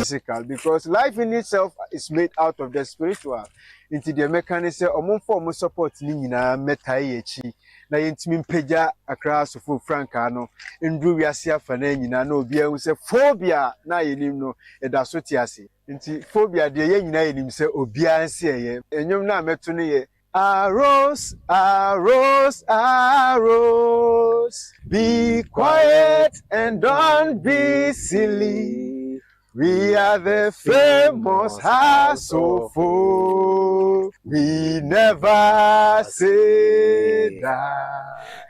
physical, because life in itself is made out of the spiritual. Into the mechanism form of support nina metai echi na yentimi mpagya akra sofo frankano ndru wiase afana nyina na obi ehun se phobia na yenim no eda so tiase nti phobia de ye nyina yenim se obi anse ye enyom na meto ne ye arose arose arose be quiet and don't be silly. We are the famous house of hope. We never say die.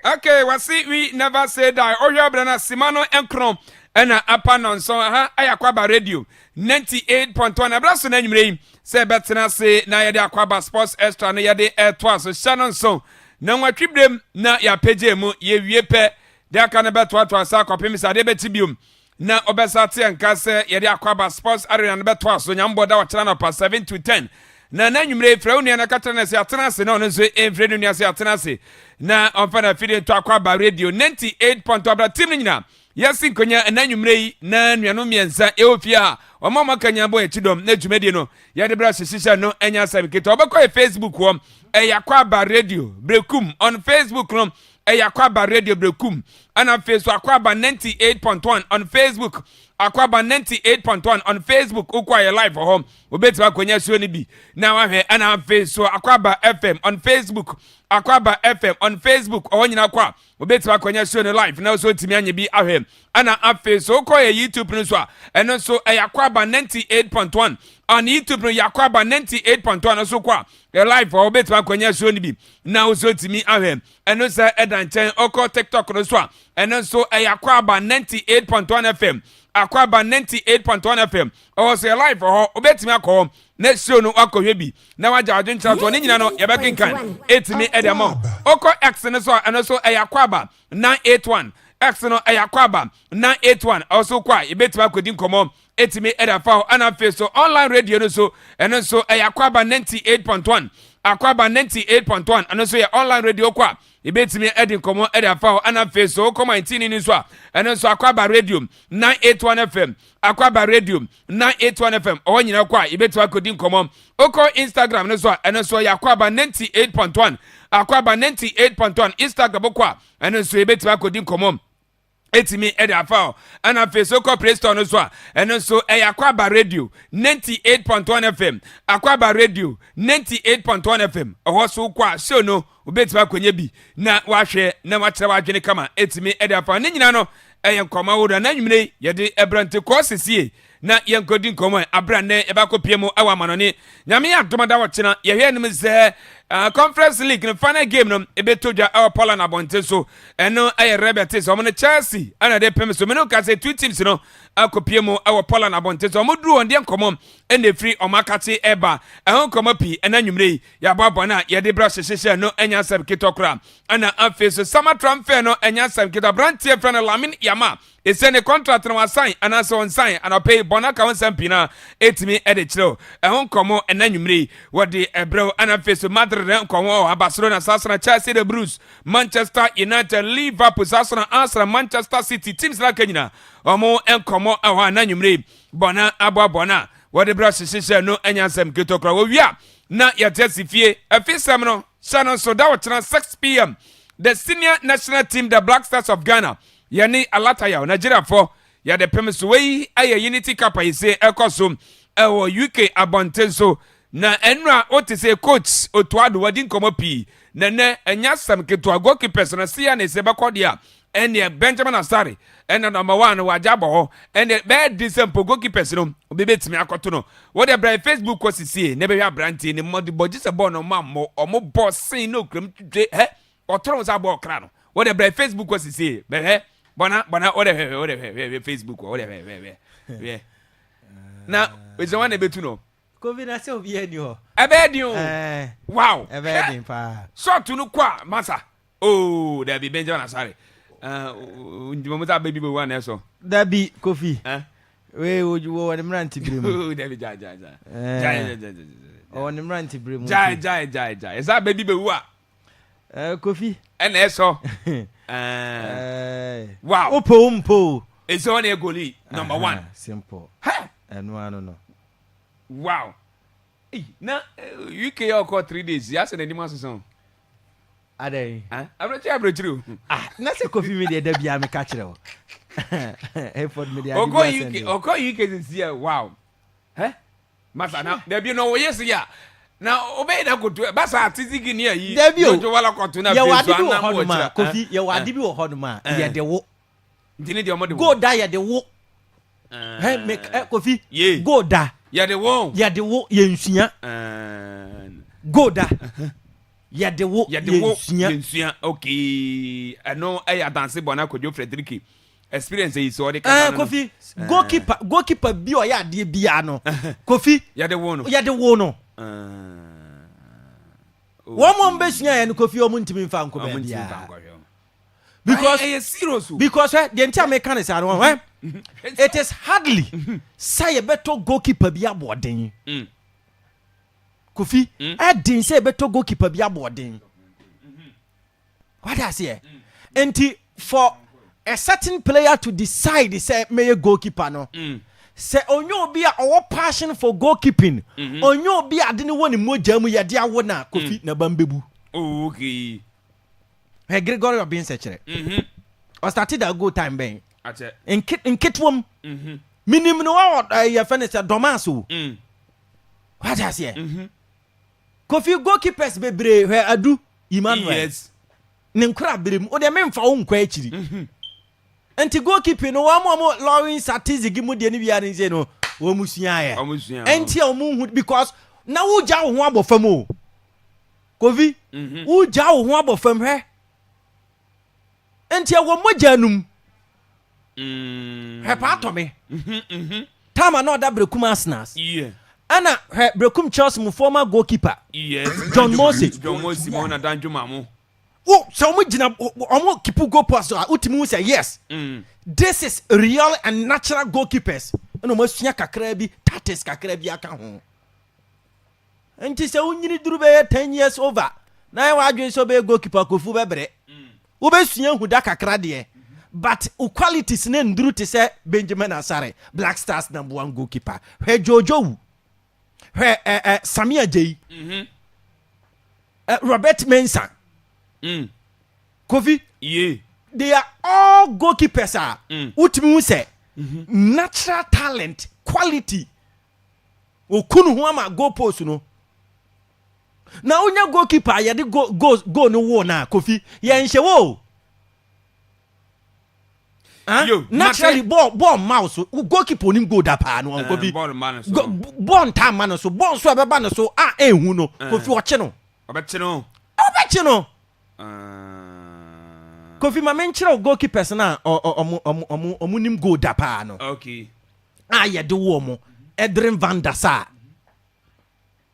Okay, we never say die. Oh, yeah, brother Simano Enkron. Ena apanon so Ayakwaba radio 98.1 abraso na nyumre se betena se na yede Akwaba sports extra na yede airtwa so shannon so na nwatwibrem na ya page mu ye wie pe de aka na betwa to asa kwapem sa de betibium na obesate anka se yede Akwaba sports arena na betwa so nyambo da wachana na pa 7 to 10 na nyumre fraunia na katana se atena se no nso enfre no se atena se na onfana fide to Akwaba radio 98.1 abra team nyina Yasin konya enanyumrei na nuano miensa eofia omama kanya bo etidom na dwumedie no ya de bra shisha no enya sabiketo obekọ Facebook wo Akwaba radio brekum on Facebook no Akwaba radio brekum ana Facebook Akwaba 98.1 on Facebook Akwaba 98.1 on Facebook ukwa ya live for home obetima konya suo ni bi na wahwe ana Facebook Akwaba FM on Facebook Akwaba FM on Facebook onyina kwa obetima konya show no live na so timi anye bi ahwe ana afi so ko ya YouTube no so eno so Akwaba 98.1 on YouTube no Akwaba 98.1 so kwa live obetima konya show ni bi na so timi ahwe eno so edanchen oko TikTok no so eno so Akwaba 98.1 FM Akwaba 98.1 FM also live for obetima akọ na show no akọhwe bi na waja adwen chat so ne nyina no ye bekenkan etimi edemo oko x ne so eno so Akwaba 981 x no Akwaba 981 also kwa ye betima akodi nkomo etimi edafa ana face so online radio no so eno so Akwaba 98.1 Akwaba 98.1 eno so ye online radio kwa ibetimi edin komo edafa ana face so koma 19 ni so eno so Akwaba radio 981 FM Akwaba radio 981 FM onyina kwa ibetimi akodi komo oko Instagram no so eno so Akwaba 98.1 Akwaba 98.1 Instagram kwa eno so ibetimi akodi komo etimi edafa ana face oko Play Store no so eno so Akwaba radio 98.1 FM Akwaba radio 98.1 FM ohoso kwa show no obetima kwenye bi na wahwe na wachira wadwene kama etimi edafa ne nyina no eyenkoma woda na nwumre yede ebrante ko sesie na yenkodi nkoma abranne ebakopiem awa manone nyame adomada wachina yehwe nim ze Conference League no final game no ebetoja our Poland abonte so eno rebete so mo Chelsea ana de pem so me no ka say two teams no akopiem our Poland abonte so mo duru onde nkomo ene free omakate eba ehon komo pi ena nwumre ya babo na ye de bra hyehyehye no enya sab kitokra ana afeso summer transfer no enya sab kitabrantie friend Lamin Yama esene contract no assign ana so on sign ana pay bonaka on sampina etimi ede chiro ehon komo ena nwumre wode ebro ana feso Barcelona, Sasana, Chelsea, the Blues, Manchester United, Liverpool, Sasana, Arsenal, Manchester City, teams like Kenya. Omo enkomo awa na nyumre bona abwa bona. What the brush is no anyasem kitokra. We are na ya tesifie. A fisam no Shannon so that was 6 p.m. The senior national team, the Black Stars of Ghana, yani Alataya, Nigeria for ya the premise way aya Unity Kappa ise ekosum ewo UK abontenso. Na enra oti se coach otuado wadin komo pi na ne enya sam keto goalkeepers na sia na se bakodia ene Benjamin Asare ene number 1 wajabo ho ene be disempo goalkeepers no obebetimi akoto no wo de bra Facebook ko sisie ne be hwa branti ni modi boji se ball no mammo omo boss no kram twe he otoro sa ball kra no wo de bra Facebook ko sisie be he bona wo de Facebook wo de we na we ze wan betu no COVID na se obi eni ho. Ebedi o. Wow. Ebedi pa. Shot nu kwa masa. Oh, there be Benjamin Asare. Ndimo muta baby bo wan eso. There be Kofi. We wo won mranti bremu. Oh, there be ja. Ja. On mranti bremu. Ja. Is that baby bo wa? Kofi. En eso. Wow. Opo. It's on a goalie number 1. Simple. no. Wow. Na UK or 3 days. Yes, and any months so. Ade. I'm true. Na se Kofi me dey bia me catch you. Effort me dey. Oko UK this year. Wow. Masa na there be no yes ya. Na obey na go to basa tizigi near yi. You wala ko to na face so na mo chira. Kofi ye wadi bi wo hodo ma. Ye de wo. Dini de omo de go da ye de wo. Make Kofi. Go da. Ye de wo. Ye de wo ye nsua. Go da. Ye de wo ye nsua. Okay. Ano ya dance bona Kojo Frederick. Experience is so de ka. Kofi. Goalkeeper bi o ya de bia no. Kofi. Ye de wo no. Ye de wo no. One more besua ya no Kofi o muntimi mfa nko ba bia. Because the entire mechanics are one. It is hardly say better goalkeeper be aboarding. Kofi, I didn't say better goalkeeper be aboarding. What I say? And for a certain player to decide, say, may a goalkeeper no. Say, on you be our passion for goalkeeping. On you be I didn't want more jamu ya dia wana Kofi na bambebu. Okay. Hey, Gregory of being such a. I started a good time, bang. In Kitwom, minimum no your friend is a domaso. What I say? Kofi goalkeepers be where I do, Emmanuel. Yes. Ninkra brim, or the men for own quachiri. And to goalkeeping, no one more Lawrence Satizi give me the Nivian Zeno, Womusia. And Tia Moon because now who jow wobble for more. Kofi, who jow wobble from her? And Tia Womojanum. Her part of me. Tama no da brekum asnas. Yeah. Ana her brekum Chelsea former goalkeeper. Yes. John Moses mona danju mamu. Oh, so much omo kipu go pass ultimu say yes. This is real and natural goalkeepers. No mo sua kakra bi tatis kakra bi aka ho. Enti se unyini duru be 10 years over. Na wa adwen so be goalkeeper Kofu bebre. Wo be sua hu da kakra de. But qualities ne nduru te say Benjamin Asare, Black Stars number 1 goalkeeper. He Jojo. He Samia J. Robert Mensah. Kofi. Yeah. They are all goalkeepers are. Utimi say natural talent, quality. Okunu hu ama goal post no. Na onya goalkeeper ya de go no wo na Kofi. Ya nhye wo. Naturally ball mouse goalkeeper nim go da pa no Kofi. Ball time man so ball so be ba no so ehu no Kofi oche no. Obeche no. Kofi ma menchira goalkeepers na omu nim go da pa no. Okay. Ye de wo mo Edrin van der Sar.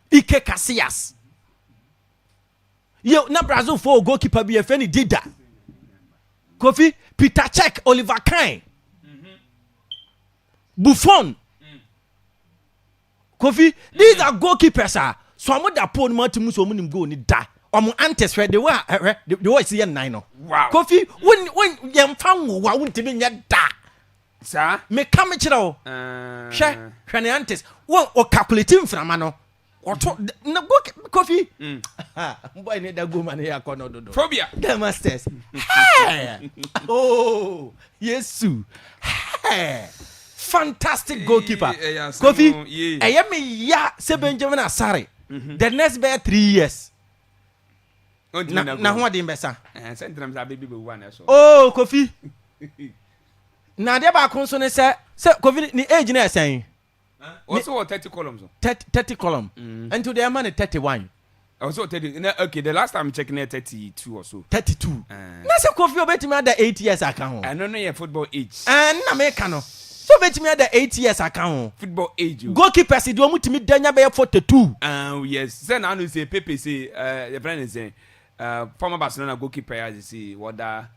Ike Casillas. Yo na Brazil for goalkeeper be feni Dida. Kofi Peter Cech, Oliver Kahn. Buffon. Kofi, these are goalkeepers. So I'm that poor man to Musomun go ni da. Antes where they were see 9. Wow. Kofi, when young found won't be yet da. Sir, me come chiro. Share, antes. One or calculating from mano. Or no go Kofi. Boy need a go man here corner do. Phobia. The masters. Oh, yes, Sue. Fantastic goalkeeper. Kofi. I am ya se Benjamin Asare. The next bear 3 years. Na what in Bessa? Sometimes I baby one. Oh, Kofi. Na de ba consone say Kofi ni age na saying. Also 30 columns. 30 column. And to the man 31. Also 30. Okay, the last time checking 32 or so. 32. Na say Kofi obeti me ada 8 years account. I don't know your football age. Na me ka no. So obeti me ada 8 years account. Football age. Goalkeeper si do mutimi danya be 42. Yes. Say now no say Pepe say the friend is saying former Barcelona goalkeeper as say wada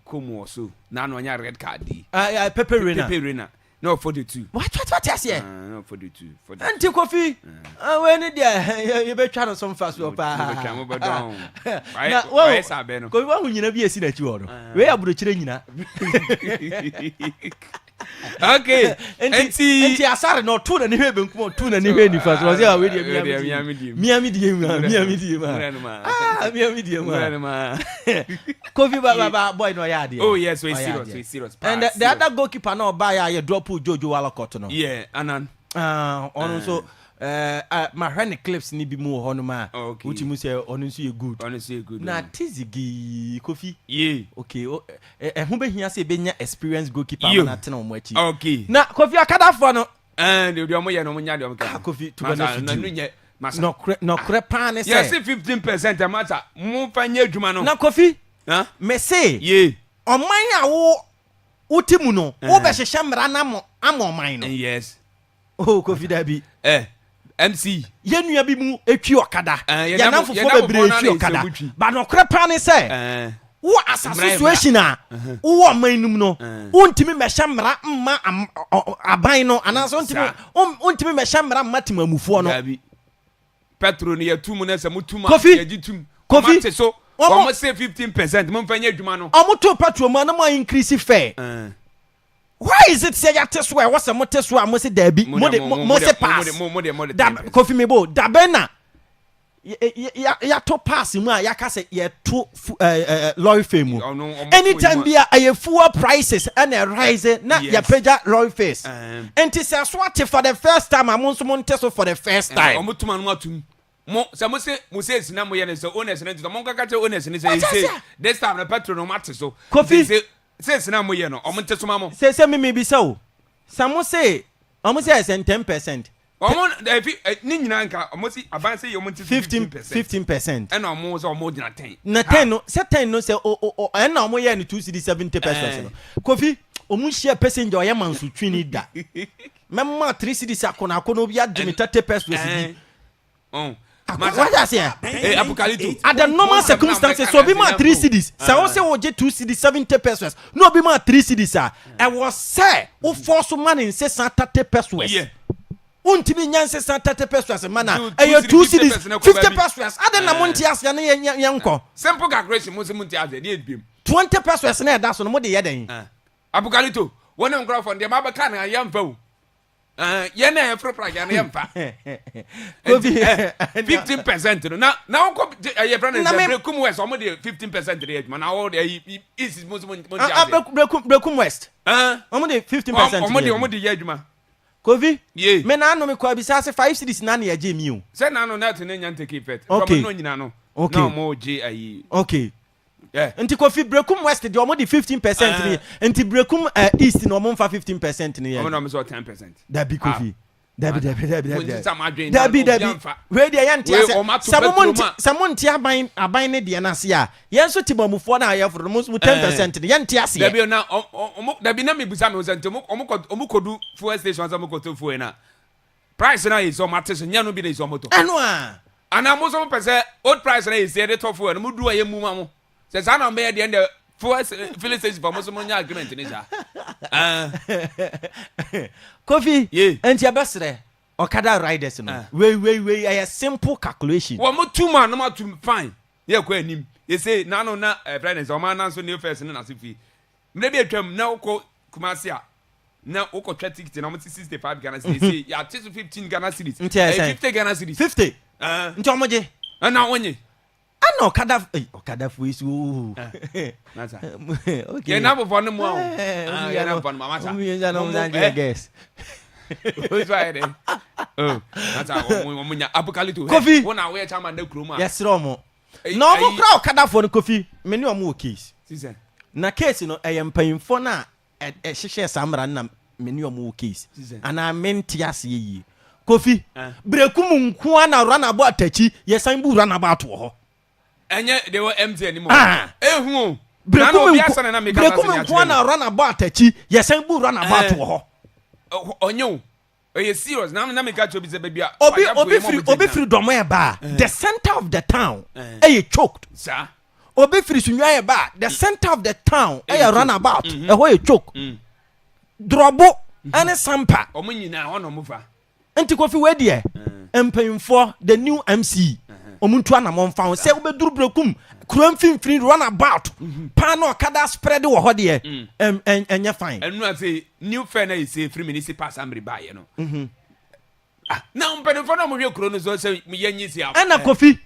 Como so. Now no nya red card di. Pepe Reina. No 42. What you say? No 42. Auntie Kofi. When there you be trying some fast up. Why sabe no. Kofi wa hunyina bi esi na chi wo no. We abudo chire nyina. Okay. Enti asare no to na ne hwe benkum to na ne hwe ni fa so say we dey Miami die ma. Kofi baba boy no ya dey. Oh yes, we serious. And the other goalkeeper no buy ya drop Jojo Walcott no. Yeah, Anan. On so my hand clips ni bi mu ho no ma. Uchi mu say onu so ye good. Na tizigi Kofi. Yeah. Okay. Ho be hia say be nya experience goalkeeper na tena omo achi. Okay. Na Kofi akadafo no. De omo ye no mo nya de omo ka. Kofi to be no kre pan say. Yes, 15% matter. Mo fa nya adwuma no. Na Kofi. Huh? Me say. Yeah. Oman a wo utimu no. Wo be hyehyɛ mra na mo oman no. Yes. Oh, Kofi Dabi. MC. Yenua bi mu etwi okada. Ya na fofo bebre etwi okada. Ba no kre pa ne say. Wo asa situation a wo omanum no. Wontimi mehye mra mma aban no anaso wontimi mehye mra mma timamufuo no. Dabi. Petro ne yatum na se mutuma yagitum. Kofi so. Omo say 15%. Mo mfanya adwuma no. Omo to petro ma na mo increase fare. Why is it say ya teswa what's a moteswa mo say dabi mo say pass Kofi Mebo dabena ya to pass mu a ya ka say ya to lorry fare mu anytime be a fuel prices and a rise na ya pega lorry face and it say swat for the first time am so mo teso for the first time omo tuma no atum mo say sina mo ye ne say owners ne to mo kaka say owners ne say this time the petrol no matter so Kofi say sina mo ye no omo ntesoma mo say me be so samo say omo say 10% omo ni nyina nka omo si aban say omo 15% and omo say omo dina 10 na 10 no say 10 no say and na omo ye no 270% no Kofi omo share passenger oya manso twini da memma 3 cedis akona obi adimi 30% what I say? Apocalypto. At the normal circumstances, so be my 3 cedis. So I say we get 2 cedis 70%. No be my 3 cedis. I was say who force man in say 30%. Yeah. Untimi nyanse 30% man. Eh 2 cedis 50%. Aden na monti ase na yanko. Simple calculation mo se monti ase dey bim. 20% na da so no mo de ye den. Apocalypto. One nkro for dem abaka na yamfa o. Yeah, na free price ya na yamfa. 15% no. Na ko your friend is Brekum West, omo dey 15% dey man. Na all dey is most Brekum West. Omo dey 15%. Omo dey adwuma. Kofi? Yeah. Me na no me kwa bisa se 5 cities na na ye je mi o. Se na no na to na nya take effect. From no nyina no. Na mo je ayi. Okay. Yeah. Nti Kofi Brekum West dey omo dey 15% ni. Nti Brekum East no omo fa 15% ni ye. Omo no me so 10%. Dabi Kofi. Dabi. Dabi. We dey yan tia se. Samonti aban ne de na se a. Yen so timamufo na aye foro mo 10% ni yan tia se. Dabi na dabi na me busa me so omo kodu fuel station so omo kodu fuel na. Price na is so matter so nya no bi na is so moto. Eno a. Ana mo so pese old price na is dey top fuel no mo du aye mu ma mo. Se sa na me dey end fuel filling station for mo so mo nya agreement ni ja. Kofi, enti abesre okada riders no. We a simple calculation. Wo mo 2 man no ma 2 fine. Ye kwa anim. Ye say na no na friends o man na so new first na sifi. Mre bi atwam na uko Kumasi a na uko twa ticket na mo 65 Ghana cedis. Say ya 15 Ghana cedis. 50 Ghana cedis. 50. Nti omoje. Na onye. Ana okada fu isu. Nasa. Okay. Ye na bo no mo a. Ye na bo no mama sa. Ya no mzanje guess. Who's right there? Oh, that's how omunya Apocalypto. Kofi. Wona we chama na kroma. Yes romo. No mo kra okada fo no Kofi. Me ni omo case. Season. Na case no mpanyimfo na hyehyɛ samra na me ni omo case. Ana menti ase yi. Kofi. Brekum nko na rana bo atachi, yesan bu rana ba to ho. Enye de wo MT animo. Ehu. Brekum nko na rana bo atachi, yesan bu rana ba to ho. Onyo. You serious? Now me catch you be baby. Obi free domo e ba. The center of the town e choked. Sir. Obi free sunwa e ba. The center of the town e run about. E ho e choke. Drobo ane sampa. Omo nyina ono mo fa. Enti Kofi we de empanyimfo the new MC. Omuntu ana mo mfa se obeduru Brekum krom finfini run about pan no kada spread wo ho de enye fine enu ase new fair na ise free municipal assembly buy no na umpene fo na mo hwe kuro no so se yenyi si ana kofi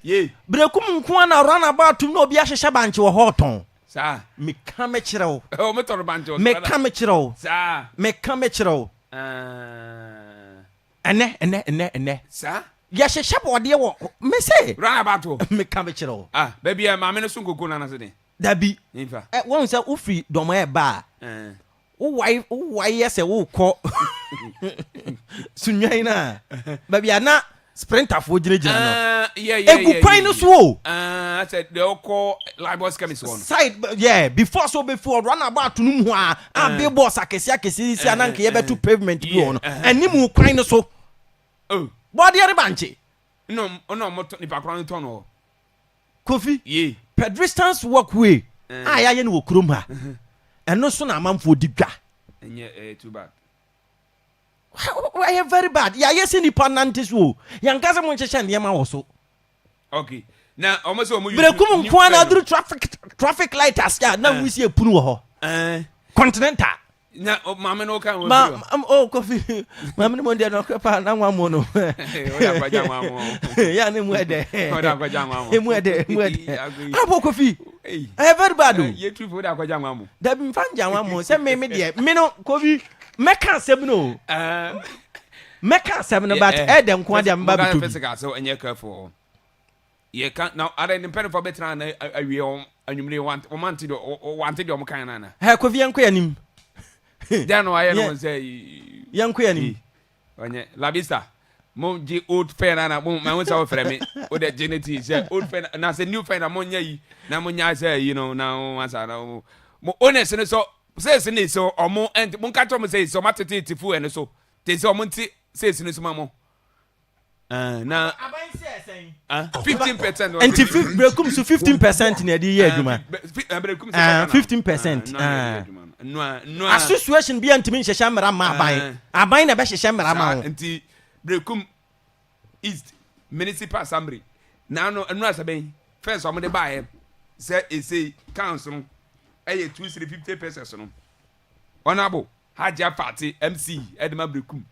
brekum nko na run about no obi ahyehyɛ banche wo ho ton sa me ka me kire wo o me tor banche me ka me kire wo sa me ka me kire wo ene sa ya hyehyɛ bode wo me say run about me ka me kire wo baby ma me no so nkoko na se de dabi infa won say wo free domo e ba wo why yes e wo kɔ sunwan na baby ana sprinter fo gina no egu kwan no so I said they all call libos chemist one side before run about no mu a be boss akesi si ananka ye betu pavement bi on animu kwan no so body re banche no moto ni pakran no tono Kofi pedestrians walkway ya ye no kurom ha eno so na amamfo digwa enye too bad why very bad ya yes ni panantes wo yan kase mo nchehye ndie ma wo so okay na almost so mo use brekum nko na through traffic light as ya na we see epunu wo ho continental na mama no kan wo Kofi mama ni mo ndie no pa na nwa mo no o da kwaja nwa mo ya ni mu ede o da kwaja nwa mo mu ede abo Kofi very bad o ye tu fo da kwaja nwa mo da bi mfanja nwa mo se me de me no Kofi meka asem no meka asem no but ede nko ade mba bi to physical so enye careful ye kan now are the pen for better na awie anwumre want do mo kan na ha Kofi yanko yanim dan no aye no say yanko yanim onye labista mo ji old fair na mo ma won say frame o de genetics say old fair na say new fair na mo nya yi na mo nya say you know na answer na mo honest no so says ni so omo and mo ka to mo say so matete fu ene so te say omo nti says ni so mamo na aban say sen 15% anti brekum so 15% na di ye adwuma brekum 15% no association bi antimi nhyehyɛ mmara ma aban na be hyehyɛ mmara ma ho anti brekum east municipal assembly na no enu asaben first omo de buy say council eye 250% no honorable Haja Fati MC Edma Brekum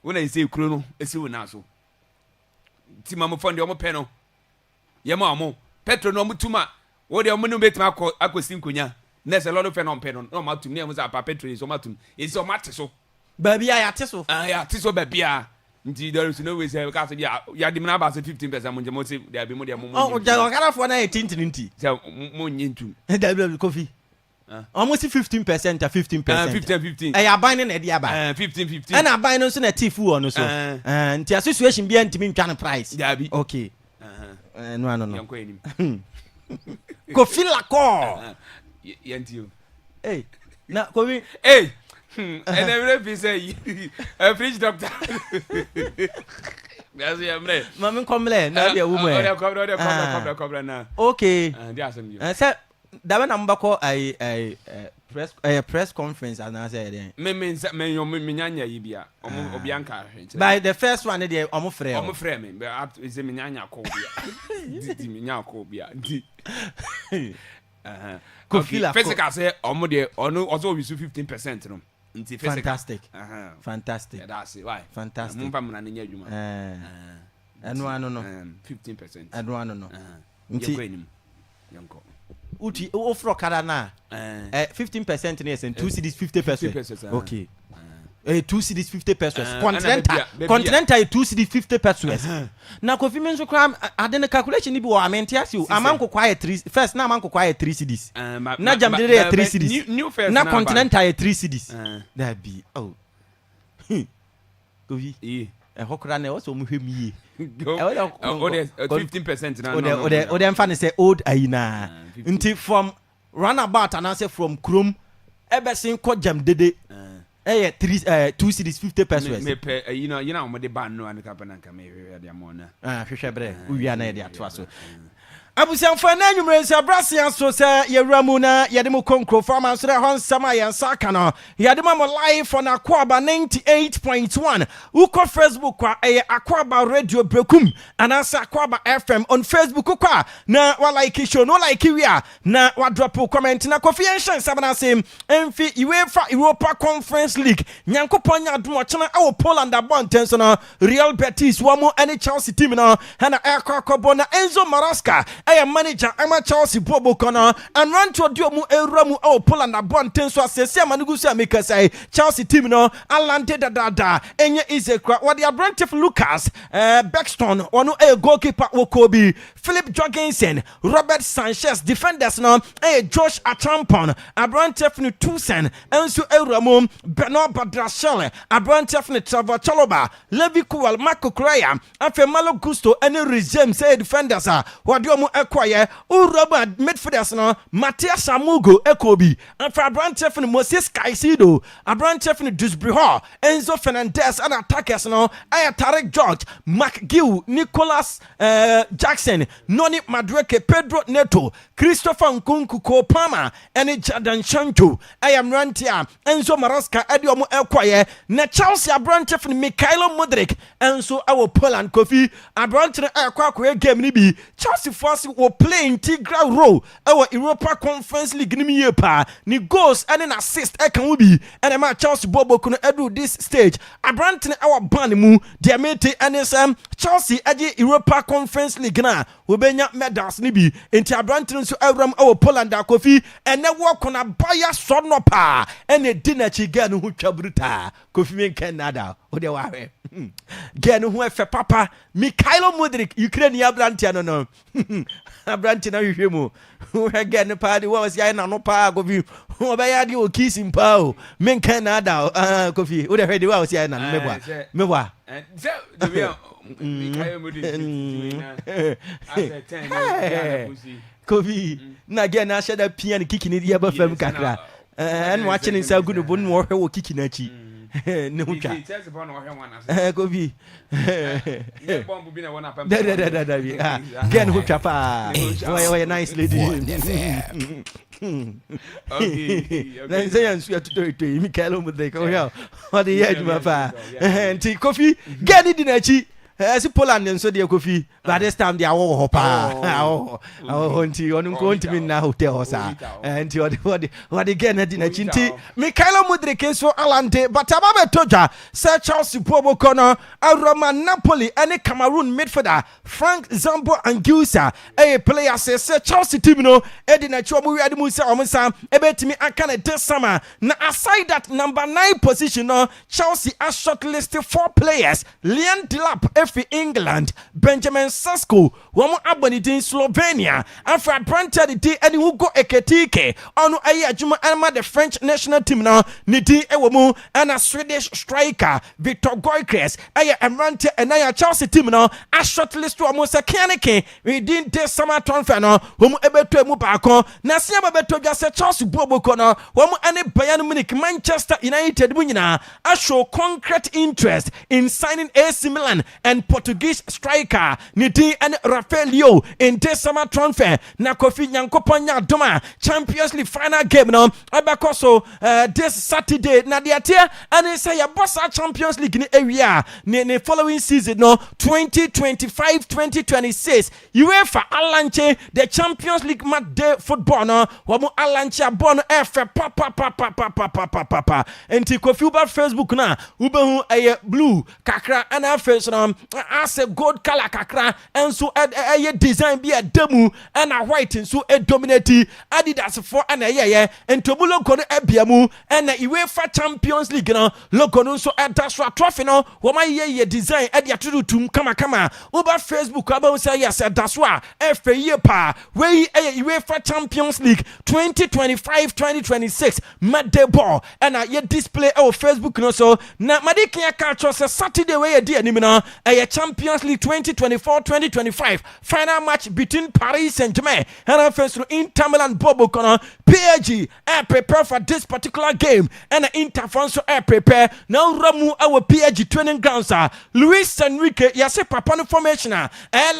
when I say krono esi wona so ti mamo fond de omo pe no ye ma omo petro no mutuma wo de omo no betima akosi nkonya na se lolo fe no pe no no matum ne mo za pa petro so matum esi o mate so ba bia ya te so ya te so ba bia nti there is no way say ka so ya di na ba say 15% mo je mo say there be mo de mo oh ja kara fo na 18 say mo nyintu Kofi almost 15% to 15%. 15. I aban na dia ba. 15. And aban no so na tifu on so. And association bi antimi ntwa price. Okay. No. Yanko enim. Kofi lako. Yanti. Hey. Na Kofi. Hey. And every be say a fridge doctor. That's ya mre. Mama komle na dia woman. O cobra na. Okay. Dia asem you. Say da na mbako press conference and answer then me nyanya yi bia obi anka by the first one dey omo frɛ me but is me nyanya ko bia di me nyanya ko bia di Kofi physical say omo dey ono also we 15% no nti physical fantastic that's it why fantastic mo pa mo na nya adwuma ano no 15% ano no nti yanko uti ofro kada na 15% ne sen 2 cedis 50%. Okay. 2 cedis 50%. Continental 2 cedis 50%. Na Kofi menso kram ade calculation ni bi wo amenti asiu amanko kwaye 3 first na amanko kwaye 3 cedis. Na jamdede ya 3 cedis. Na Continental 3 cedis. That be Kofi. Hokra na wo so mu hwem yi. 15% na o de mfa ne say old ayina nti from runabout and say from krom ebesin ko jam dede 2 cedis 50%. Me pe you know mo de ban no an ka pa na ka me hwe de amona hwehwe bre uwia na de ato aso abusian fa na nwumre nsa brasian so se yewramu na yede mu konkro farma so da honsama yensa aka no yede mu live on Akwaaba 98.1 uko Facebook kwa Akwaaba radio brekum anasa Akwaaba FM on Facebook kwa na wa like show no like we na wa drop comment na Kofi Enshan sabana sim emfi UEFA Europa Conference League nyankopon nya adom ochena awo Poland abonten so no Real Betis wo mu any Chelsea team no na akwakobo na Enzo Maresca manager ama Chelsea bobo kono and run to do mu ewramu o Poland abonten so asese amanugu so ameka sai Chelsea team no alante da enye Izekra what the Abrantif Lucas Beckston onu goalkeeper Wokobi Philip Jorgensen Robert Sanchez defenders no Josh Achampon Abrantif ni Tusen enso ewramu Bernard Badrashele Abrantif ni Trevor Chaloba Levi Kuwal Marco Correa afa Malo Gusto any regime say defenders what do mu ekwaye uraba midfielders no Matias Samugo ekobi afa Abrantif ni Moses Caicedo Abrantif ni Dusbriho Enzo Fernandez and attackers no Tarek George McGill Nicholas Jackson Noni Madueke Pedro Neto Christopher Nkunku Kopama and Jordan Shancho Rantia Enzo Maresca Ediomo ekwaye na Chelsea Abrantif ni Mikhailo Mudryk Enzo our Poland Kofi Abrantif ekwa game ni bi Chelsea force will play integral role our Europa Conference League ni mi pa ni goals and an assist can we be and ma Chelsea bobo kuno edu this stage Abrantif our ban mu dia mete and Chelsea age Europa Conference League na we benya medals ni bi enti Abrantif so awram our Poland Kofi and na work on a buyer so no pa and e dinachi gan hu twabruta Kofi men Canada o de wa hwe gan hu efe papa Mikhailo Mudryk Ukraine Abrantif no Abrantif na hwe mu again party what was ya na no pa Kofi obeya di o kissing pa o men Canada Kofi o de hwe di wa was ya na mebwa so the real Mikhailo Mudryk after 10 Kofi na again na shada pian kikini di aba fam kakra and watching inside good bon wo hwe wo kikina chi ne ho twa Kofi bomb bi na wona pam da bi again ho twa pa why nice lady okay then say and swear to Mikhailo Mudryk oh yeah what the head ma pa anti Kofi get di na chi Poland and so dear Kofi, but this time they are all hopa. Hunty, on continue now hotel, sir. And what again at dinner chinti. Mikhailo Mudryk so Alante, but Ababe Toja, Sir Charles Bobo Corner, Roma Napoli, and a Cameroon midfielder, Frank Zambo and Gusa, a player says Sir Charles Timino, Edina Chobu Adimusa Omusa, Ebetimi Akane this summer. Now aside that number 9 position, Chelsea has shortlisted 4 players, Lian Delap, England, Benjamin Sesko, Wamu Abonidin Slovenia, Afra Brantadi, and Hugo Eketike, Onu Ayajuma Alma, the French national team now, Nidi Ewamu, and a Swedish striker, Victor Goykres, Aya Amrante, and Aya Chelsea team now, a shortlist to Amosa Kaneke, within this summer transfer now, whom Ebeto Mubako, Nasia Beto just Chelsea Bobo Corner, Wamu Ane Bayern Munich, Manchester United Munina, I show concrete interest in signing AC Milan and Portuguese striker Nidi and Rafaelio in this summer transfer na Kofi Nyankopon nya doma Champions League final game no abakoso this Saturday na dia tie and say ya boss Champions League ni area ni following season no 2025-2026 UEFA alanche the Champions League match day football no wo alanche abon efe papa enti Kofi uba Facebook na ubehu blue kakra and face no as a gold color kakra and so a design be a demu and a white and so a dominati Adidas for an and tobulo kono ebiamu and a UEFA Champions League no logo so a dasra trophy no woma ye design edia tudu tum kama over Facebook about say yes daswa efe ye pa we UEFA Champions League 2025-2026 made ball and a ye display our Facebook no so na madiki ya catch us Saturday we ye di anim no a Champions League 2024-2025 final match between Paris Saint-Germain and first Inter Milan Bobo Kono PSG prepare for this particular game and Inter Fonso prepare now Ramu our PSG training grounds Luis Enrique yase papa no formation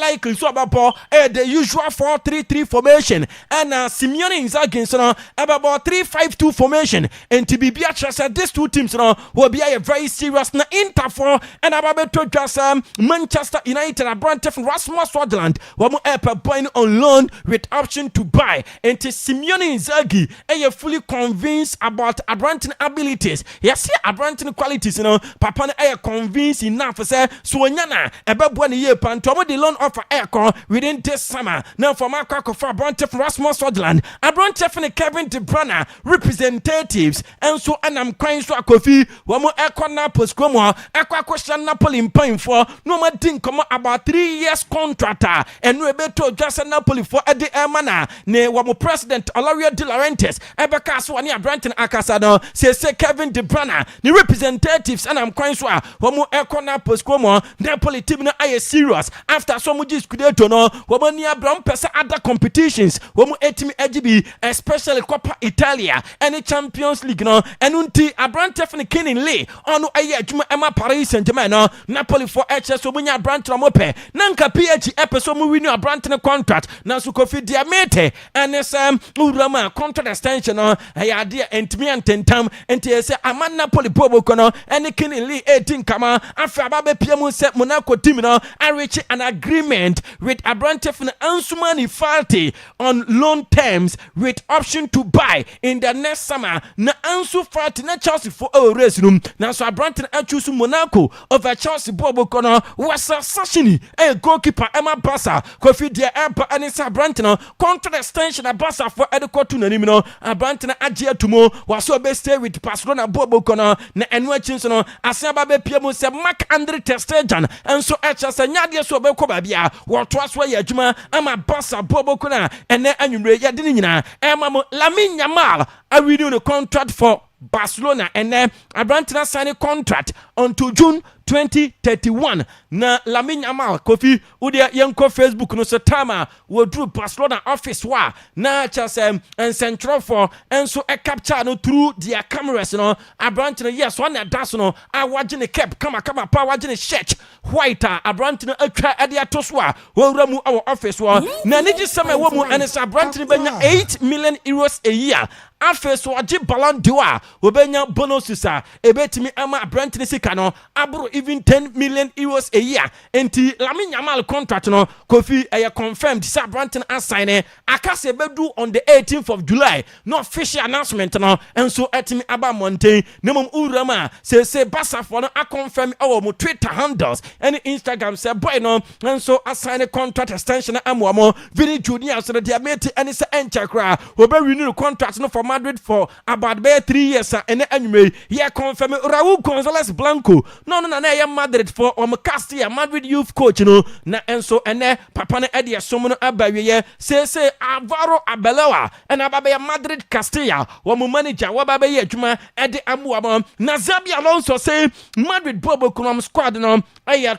likely so about the usual 4-3-3 formation and Simeone Inzaghi so about 3-5-2 formation and to be said these two teams will be a very serious na Inter for and about to just Manchester United Abrante from Rasmus Hojlund wamu buying on loan with option to buy and to Simeone Inzaghi fully convinced about Abrante abilities. Yes, Abrante qualities, Papa convinced enough to say so nyana about 1 year pantomo the loan offer aircon within this summer. Now for my crack for Abrante from Rasmus Hojlund, Abrante from Kevin De Bruyne representatives and so and I'm crying so Kofi wamu aircon Naples como aqua question Napoli in paying for no more thing come about 3 years contract and we beto just Napoli for Eddie Emana ne wamu president Olario De Laurentiis ebeka so ani Abrante akasado say Kevin De Bruyne the representatives and I'm crying so wamu aircon Naples como Napoli team na aye serious after so much scudetto no wamu ni Abraham pesa other competitions wamu etimi EGB especially Coppa Italia and Champions League no and unti Abrante fene Kenin Lee onu aye adwuma ema Paris Saint-Germain no Napoli for HS so munya Abrante mope nanka PSG episode mu renew Abrante contract na so Kofi Diamete and urama contract extension no ya dia entimi antentam enti say aman Napoli bobo kono and Kenin Lee 18 kama afa babe piamu se Monaco team no I reach an agreement with Abrante fene Ansumani Fati on loan terms with option to buy in the next summer na Ansu Fati na Chelsea for a race room na so Abrante na choose Monaco over Chelsea bobo kono wasa Sashini goalkeeper Emma Bassa Kofi dia empa and sa Abrante no contract extension na Bassa for Edikotu na nim no Abrante na agia tumo waso be stay with Barcelona bobo kono na enwa chinso no asia ba be piamu se Marc-Andre ter Stegen and so HS nyade so be ko ba bia wo to aso ya adwuma ama Bassa bobo kono ene anwumre ya de nyina Emma mo Lamine Yamal I renew the contract for Barcelona and then Abrante na sign a contract until June 2031 na Lamine Yamal Kofi udia yanko Facebook no setama wo drew Barcelona office wa na chasem and central for and so a capture no through their cameras no Abrante no yes one that no I watching the cap kama pa watching the shirt white Abrante no atwa ade atoswa wo ramu our office wa na niji sama wo mu and Abrante no benya 8 million euros a year afes so agi Ballon d'Or obenya bonuses ebetimi ama Abrante ne sika no abro even 10 million euros a year enti Lamine Yamal contract no Kofi confirmed say Abrante assign akase bedu on the 18th of July no official announcement no enso etimi aba mountain nemom urama say Barca for no confirm our mo Twitter handles and Instagram say boy no enso assign contract extension amwo mo Vini Junior so they made any say enchakra obe renew contract no for Madrid for about 3 years and anyway yeah confirm Raul Gonzalez Blanco no na Madrid for Castilla Madrid youth coach no na enso ene papa na ede somo no abawie say Alvaro Arbeloa and ababe Madrid Castilla wo manager wo ababe adwuma ede amuwa na Xabi Alonso say Madrid bobo kunom squad no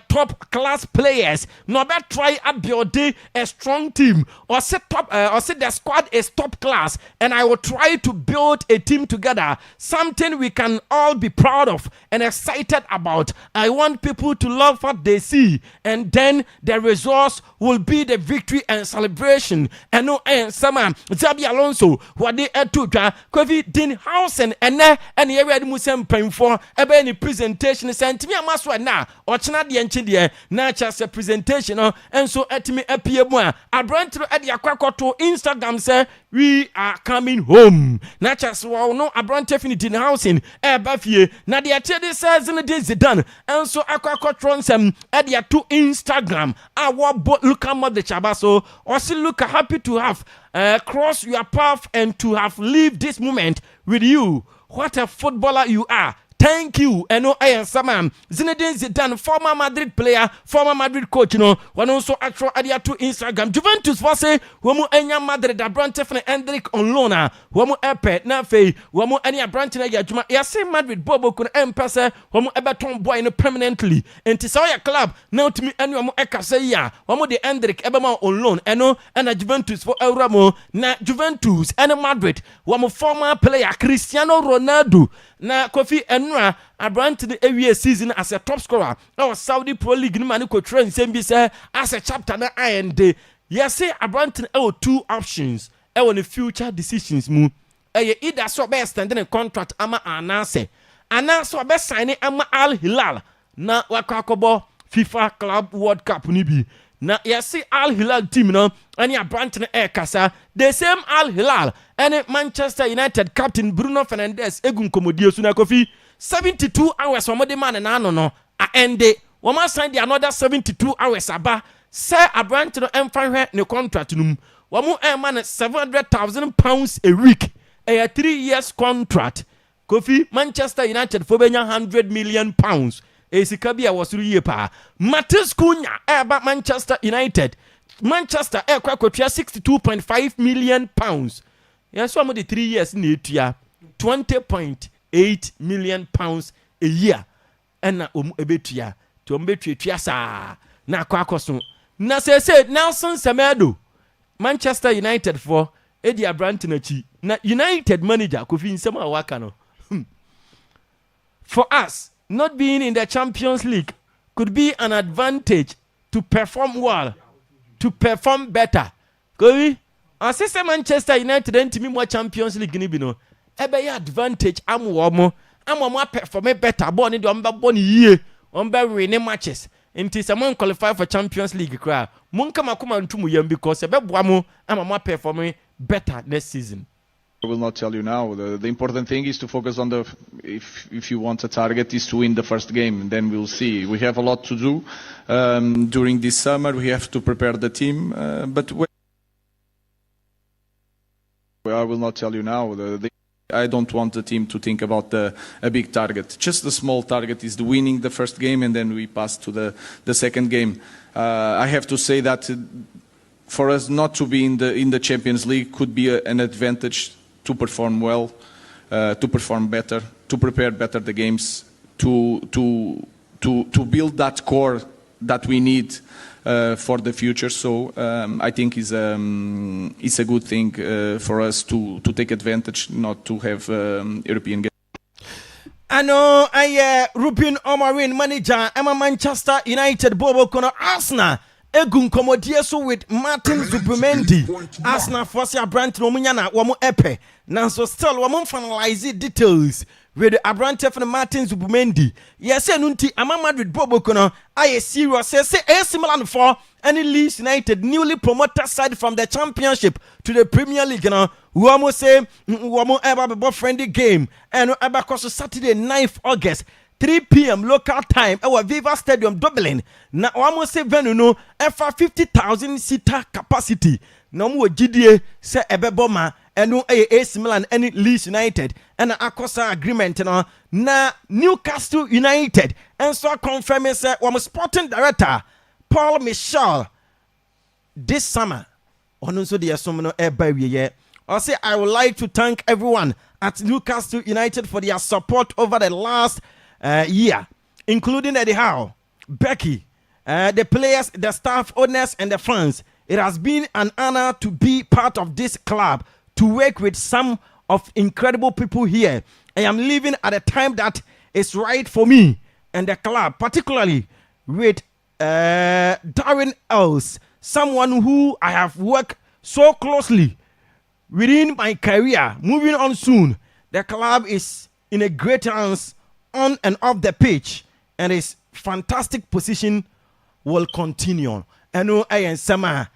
top class players no be try build a strong team or set the squad is top class and I will try to build a team together, something we can all be proud of and excited about. I want people to love what they see, and then the results will be the victory and celebration. And no, and someone Xabi Alonso what they etuja Kofi Dean Hausen and here we musem paying for any presentation sent me a maswa na or china the enchidie na just a presentation and so at me appear more Abrante at the Akwaaba to Instagram say we are coming home. Na just no Abrante finity in housing bafie na the atede says in the days done and so Akwaaba tronsem at the to Instagram our look at the chabaso or still look happy to have cross your path and to have lived this moment with you. What a footballer you are. thank you. Eno ayen sama Zinedine Zidane, former Madrid player, former Madrid coach, one also actual adia to Instagram. Juventus for say womu enya Madrid da branch for Hendrik on loan. Womu epe na fe womu enya branch na ya juma. Ya say Madrid bobo kun empese womu ebeton boy no permanently. Enti sa ya club na utimi enu womu eka say ya. Womu de Hendrik ebema on loan. Eno ena Juventus for Euramo na Juventus ena Madrid womu former player Cristiano Ronaldo na Kofi Enra Abrant the every season as a top scorer. Our Saudi Pro League no man ko train same be say as a chapter na IND. Yes say Abrant two options. In the future decisions mu. Either so be extending a contract ama anase. Anase be signing ama Al Hilal na wakakobo FIFA Club World Cup ni bi. Na yesi Al Hilal team no any Abrant na kasa the same Al Hilal and Manchester United captain Bruno Fernandes egun komodio suna Kofi 72 hours for the man na no a ende we must sign the another 72 hours aba say Abrant no emfa ne contract num we mu man £700,000 a week a 3 years contract Kofi Manchester United for benya £100 million esika bia wasuru ye pa Matheus Cunha eba Manchester United Manchester kwa kotua £62.5 million. Yes, so the 3 years in etua £20.8 million a year. And na ebetua to ombetua sa na kwakoso. Na say Nelson Semedo Manchester United for Eddie Abrant na United manager Kofi Nsema waka no. For us not being in the Champions League could be an advantage to perform well, to perform better. Kofi I say Manchester United ntimi mo Champions League ni bi no ebe ya advantage amwo perform better ball ni de omba ball ni yie omba win matches nti se mon qualify for Champions League kra mon kama kuma ntumu yam because ebe boa mo amamo perform better next season. I will not tell you now. The important thing is to focus on the if you want a target is to win the first game, then we'll see. We have a lot to do during this summer. We have to prepare the team, but I will not tell you now. I don't want the team to think about a big target. Just the small target is the winning the first game, and then we pass to the second game. I have to say that for us not to be in the Champions League could be an advantage to perform well, to perform better, to prepare better the games, to build that core that we need for the future. So I think it's a good thing for us to take advantage, not to have European games. I know Ruben Omarin manager Emma Manchester United Bobo Kono Arsenal Egun komodieso with Martin Zubimendi Arsenal force Abrant no munya na wo epe nanso still wo finalize details with Abrant for Martin Zubimendi yes enunti ama Madrid Bobo Kono aye serious say AC Milan for any Leeds United newly promoted side from the Championship to the Premier League wo say wo eba be friendly game and eba course Saturday 9th August 3 p.m. local time our Viva Stadium Dublin na almost say venue no efa 50,000 seater capacity na mo gidie se ebeboma enu AC Milan any Leeds United and akosa agreement na Newcastle United and so confirming say our sporting director Paul Michel this summer on so the assumption I say I would like to thank everyone at Newcastle United for their support over the last year, including Eddie Howe, Becky, the players, the staff, owners, and the fans. It has been an honor to be part of this club, to work with some of incredible people here. I am living at a time that is right for me and the club, particularly with Darren Els, someone who I have worked so closely within my career. Moving on soon, the club is in a great hands on and off the pitch, and his fantastic position will continue. And I am Sama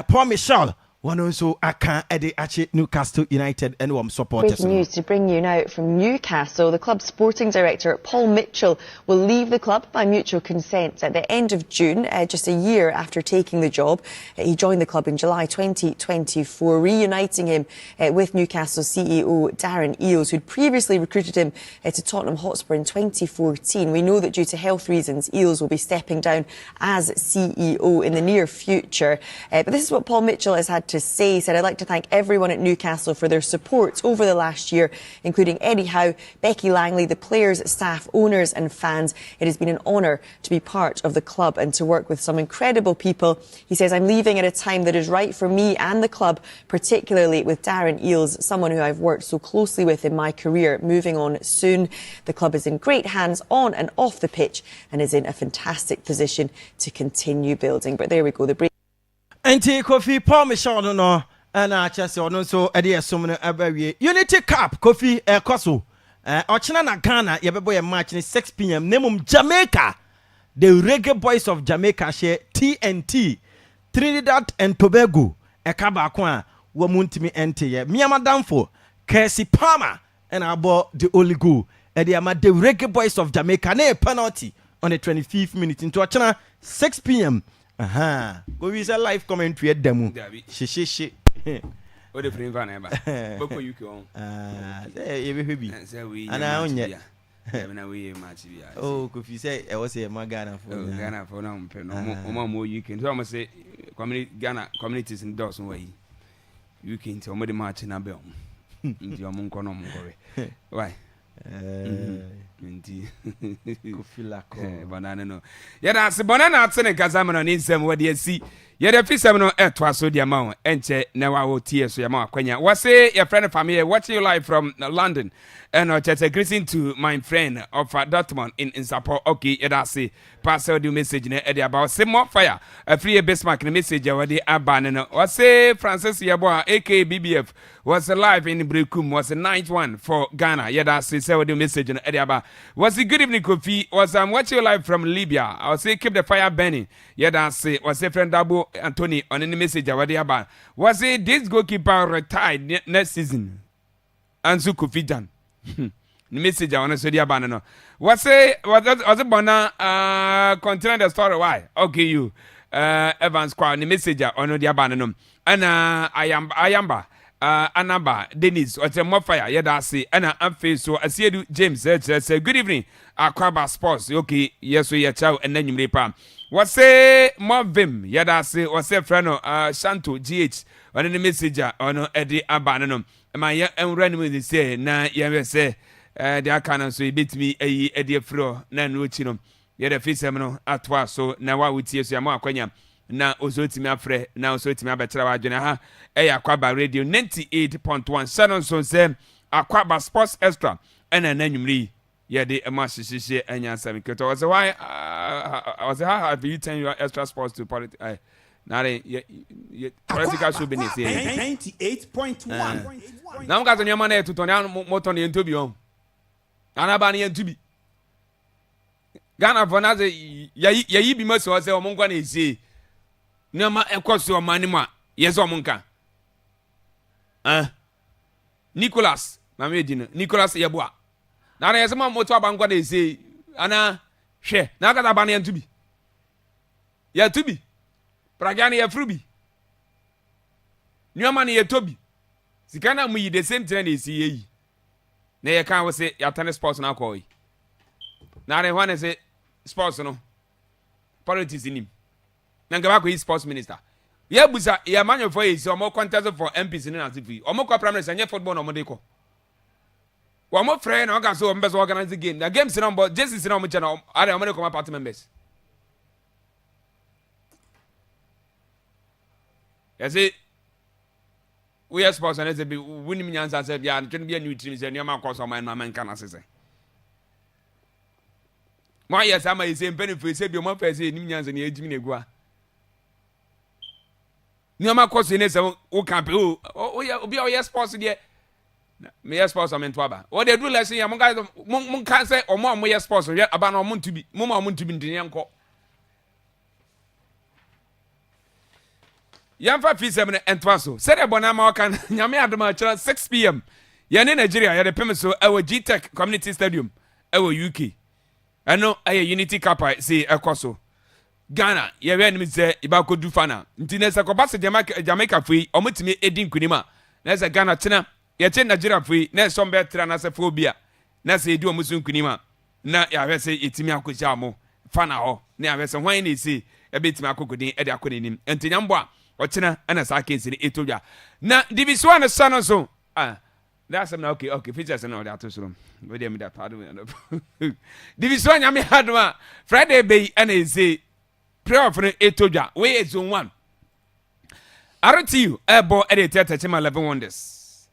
Paul Michel one also aka ede ache Newcastle United and supporters. Breaking news to bring you now from Newcastle. The club's sporting director, Paul Mitchell, will leave the club by mutual consent at the end of June, just a year after taking the job. He joined the club in July 2024, reuniting him with Newcastle CEO Darren Eales, who'd previously recruited him to Tottenham Hotspur in 2014. We know that due to health reasons, Eales will be stepping down as CEO in the near future. But this is what Paul Mitchell has had to say. He said, "I'd like to thank everyone at Newcastle for their support over the last year, including Eddie Howe, Becky Langley, the players, staff, owners and fans. It has been an honour to be part of the club and to work with some incredible people." He says, "I'm leaving at a time that is right for me and the club, particularly with Darren Eales, someone who I've worked so closely with in my career, moving on soon. The club is in great hands on and off the pitch and is in a fantastic position to continue building." But there we go, the break. Anti Kofi Paul Michel no na chese ono so ede esum no abawie Unity Cup Kofi ekoso ochina na Ghana yebebo ye match ni 6 p.m. nemum Jamaica, the Reggae Boys of Jamaica share TNT Trinidad and Tobago ekaba ko a wo muntimi ente ye miamadamfo Casey Palmer and abo the only goal ede ama the Reggae Boys of Jamaica na penalty on the 25th minute into ochina 6 p.m. Go use a live commentary at demo. She. What the frame van ever? Boko you can. And I own yet. Oh, could you say I was a Magana for Ghana for no more you can. So I must say, Ghana communities in Dawson way. You can tell me the march in a bell. Your monk. Why? Banana no. Yada se banana atene kazama no nsem wo de asi. Yada fisem no etwa so de ma enche na wa wo tie so ya ma akwanya. Wase your friend family watching you live from London and just greeting to my friend of Dortmund in support. Okay, yada se pass the message na e about say more fire. A free Bismarck the message we de aban no. Wase Francis Yeboa aka BBF was live in Brekum was a night one for Ghana. Yada se the message na e about was it good evening Kofi was watching you live from Libya. I will say keep the fire burning. Yada se was a friend Dabo Anthony on any message we de about was it this goalkeeper retired next season and so Kofi Jan the message I want to say the about no was it bona continue the story why okay you Evans Squad the message on the about no and Ayamba Anaba Dennis or more fire yada say and I'm face so I see you James say good evening Akwaaba Sports okay yes we chow and then you may pam what say more vim yada say or say friend Shanto GH on the message on Eddie Abanano my run with say na ya say the can so bit me Eddie Fro na no chino yada face no atwa so na wa wutie so ya ma akwanya na ozotimi afre na ozotimi abetera wadwene ha Akwaaba Radio 98.1 Shannon so say Akwaaba Sports Extra and an annually the emashishe anya sami keto was why was how have you turn your extra sports to politics now political show be 98.1 now got on your money to turn down motor ni ntobi on anaba ni ntobi Ghana for na ye bi mo so say o monko na ese nema ekoso o manima yes o monka Nicholas Mamedino Nicholas Yeboa na na yesema moto abankwa na ese ana hwe na aka aba na yantubi ya tubi pragani ya frubi nyoma na yetobi sikana mu yi the same thing na ese yi na ye kan wo se ya tennis sports na akọ yi na re hwan se sports no politics nim na ngaba ko yi sports minister ya busa ya manyo for yi so mo contest for MPs ni na TV o mo ko prime minister nye football no mo de ko one more friend, I can so members organize the game. The game's number, just is number channel. I don't come party members. You see, we are sports and it's a bit winning me answer said, yeah, it can be a new team, and your man calls on my man can say. My yes, I'm a same benefit, say your mom face in Indians and the age minigua. No man calls in it, so who can be, oh, yeah, be our yes, sports here. Me yes sports am ntwaba what they do lesson ya mon kan say o mo yes sports ya aba na o mo ntubi mo mo ntubi ndin yanko Yamfa fi 7 and twaso. Said a bonama can Yami Adama 6 p.m. Yan Nigeria, ya the Pemiso, our G-Tech Community Stadium, our UK. I know a Unity Kappa, say a coso. Ghana, ya enemy say Ibako Dufana. Ntinesa Kobasa Jamaica free, omutimi Edin Kunima. Nasa Ghana Tina, ya chen Nigeria free, na some better nasa phobia. Nasa Edu Musun Kunima. Na ya say itimi akujamo. Fana ho. Na ya say why say a bit makukudin edi akudin. Ntinyambwa. Ochina ana sa case ni etoja na division one son so that's na okay features na that so we dey me that pardon division nyame hadwa Friday bay ana say playoff no etoja we is zone 1 RTU ebo edit Techima 11 Wonders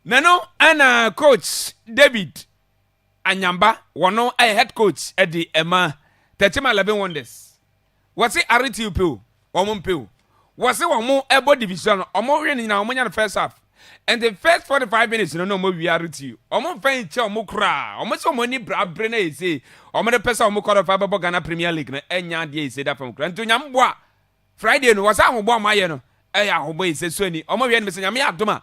nano ana coach David Anyamba wono head coach edi Emma Techima 11 Wonders what's it RTU pe o pe was it one more ebo division or more in the first half and the first 45 minutes no more reality or more fain chow mo cra or much money brain say or more person or more call of Ghana Premier League na enya dey say that from Grand to Nyambwa Friday no was a bo my no eh ahobo say so ni or more yen me say nyame adoma